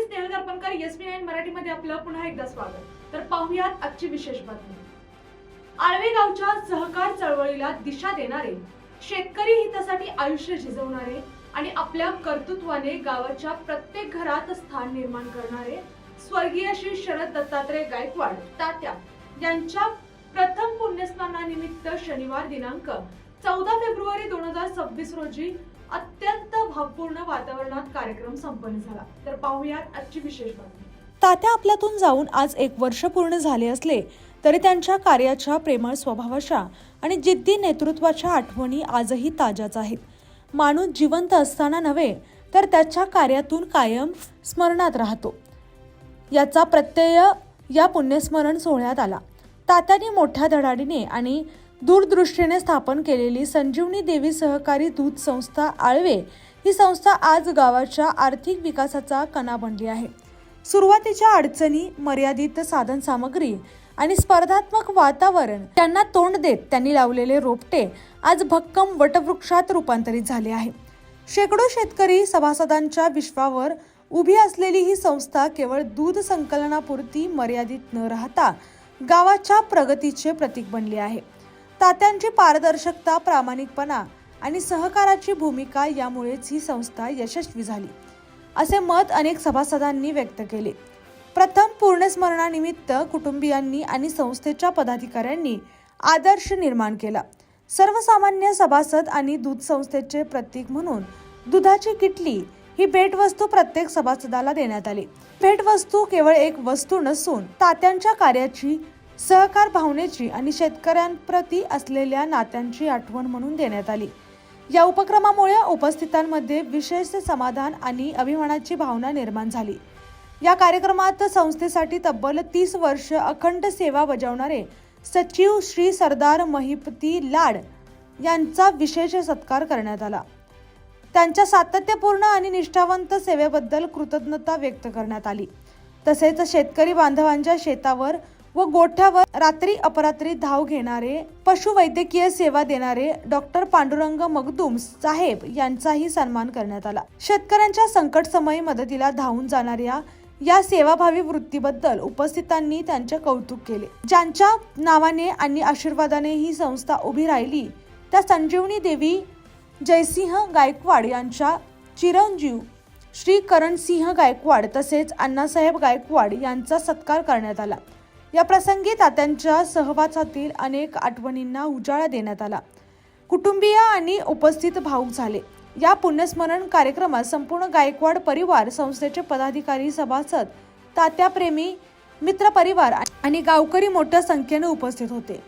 Snehal दर्पणकर SP9 मराठीमध्ये आपलं पुन्हा एकदा स्वागत। तर पाहूयात आजची विशेष बातमी। आळवे गावच्या सहकार चळवळीला दिशा देणारे, शेतकरी हितासाठी आयुष्य झिजवणारे आणि आपल्या कर्तृत्वाने गावाच्या प्रत्येक घरात स्थान निर्माण करणारे स्वर्गीय श्री शरद दत्तात्रय गायकवाड तात्या यांच्या प्रथम पुण्यस्मरणानिमित्त शनिवार दिनांक 14 फेब्रुवारी 2026 रोजी अत्यंत भावपूर्ण वातावरणात कार्यक्रम संपन्न झाला। तर पाहूयात आजची विशेष बातमी। तात्या आपल्यातून जाऊन आज 1 वर्ष पूर्ण झाले असले तरी त्यांच्या कार्याच्या प्रेमळ स्वभावाच्या आणि जिद्दी नेतृत्वाच्या आठवणी आजही ताज्याच आहेत। माणूस जिवंत असताना नव्हे तर त्याच्या कार्यातून कायम स्मरणात राहतो, याचा प्रत्यय या पुण्यस्मरण सोहळ्यात आला। तात्यांनी मोठ्या धडाडीने आणि दूरदृष्टीने स्थापन केलेली संजीवनी देवी सहकारी दूध संस्था आळवे ही संस्था आज गावाच्या आर्थिक विकासाचा कणा बनली आहे। सुरुवातीच्या अडचणी, मर्यादित साधन सामग्री आणि स्पर्धात्मक वातावरण यांना तोंड देत त्यांनी लावलेले रोपटे आज भक्कम वटवृक्षात रूपांतरित झाले आहे। शेकडो शेतकरी सभासदांच्या विश्वावर उभी असलेली ही संस्था केवळ दूध संकलनापुरती मर्यादित न राहता गावाच्या प्रगतीचे प्रतीक बनले आहे। तात्यांची पारदर्शकता, प्रामाणिकपणा आणि सहकाराची भूमिका यामुळेच ही संस्था यशस्वी झाली, असे मत अनेक सभासदांनी व्यक्त केले। प्रथम पुण्यस्मरणानिमित्त कुटुंबियांनी आणि संस्थेच्या पदाधिकाऱ्यांनी आदर्श निर्माण केला। सर्वसामान्य सभासद आणि दूध संस्थेचे प्रतीक म्हणून दुधाची किटली ही भेटवस्तू प्रत्येक सभासदाला देण्यात आली। भेटवस्तू केवळ एक वस्तू नसून तात्यांच्या कार्याची, सहकार भावनेची आणि शेतकऱ्यांप्रती असलेल्या नात्यांची आठवण म्हणून देण्यात आली। या उपक्रमामुळे उपस्थितांमध्ये विशेष समाधान आणि अभिमानाची भावना निर्माण झाली। या कार्यक्रमात संस्थेसाठी तब्बल 30 वर्ष अखंड सेवा बजावणारे सचिव श्री सरदार महिपती लाड यांचा विशेष सत्कार करण्यात आला। त्यांच्या सातत्यपूर्ण आणि निष्ठावंत सेवेबद्दल कृतज्ञता व्यक्त करण्यात आली। तसेच शेतकरी बांधवांच्या शेतावर व गोठ्यावर रात्री अपरात्री धाव घेणारे, पशुवैद्यकीय सेवा देणारे डॉक्टर पांडुरंग मगदूम साहेब यांचाही सन्मान करण्यात आला। शेतकऱ्यांच्या संकटसमयी मदतीला धावून जाणाऱ्या या सेवाभावी वृत्तीबद्दल उपस्थितांनी त्यांचे कौतुक केले। ज्यांच्या नावाने आणि आशीर्वादाने ही संस्था उभी राहिली त्या संजीवनी देवी जयसिंह गायकवाड यांच्या चिरंजीव श्री करणसिंह गायकवाड तसेच अण्णासाहेब गायकवाड यांचा सत्कार करण्यात आला। या प्रसंगी तात्यांच्या सहवासातील अनेक आठवणींना उजाळा देण्यात आला। कुटुंबीय आणि उपस्थित भावुक झाले। या पुण्यस्मरण कार्यक्रमात संपूर्ण गायकवाड परिवार, संस्थेचे पदाधिकारी, सभासद, तात्याप्रेमी, मित्रपरिवार आणि गावकरी मोठ्या संख्येने उपस्थित होते।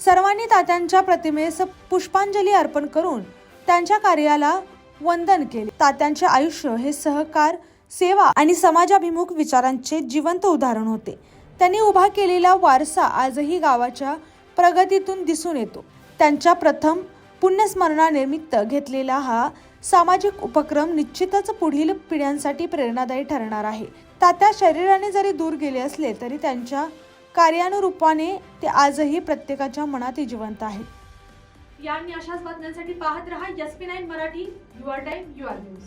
सर्वांनी तात्यांच्या प्रतिमेस पुष्पांजली अर्पण करून त्यांच्या कार्याला वंदन केले। तात्यांचे आयुष्य हे सहकार, सेवा आणि समाजाभिमुख विचारांचे जिवंत उदाहरण होते। त्यांनी उभा केलेला वारसा आजही गावाच्या प्रगतीतून दिसून येतो। त्यांच्या प्रथम पुण्यस्मरणानिमित्त घेतलेला हा सामाजिक उपक्रम निश्चितच पुढील पिढ्यांसाठी प्रेरणादायी ठरणार आहे। तात्या शरीराने जरी दूर गेले असले तरी त्यांच्या कार्यानुरूपाने ते आजही प्रत्येकाच्या मनात जिवंत आहेत। या आणि अशाच बातम्यांसाठी पाहत रहा SP9 Marathi, your time, your news.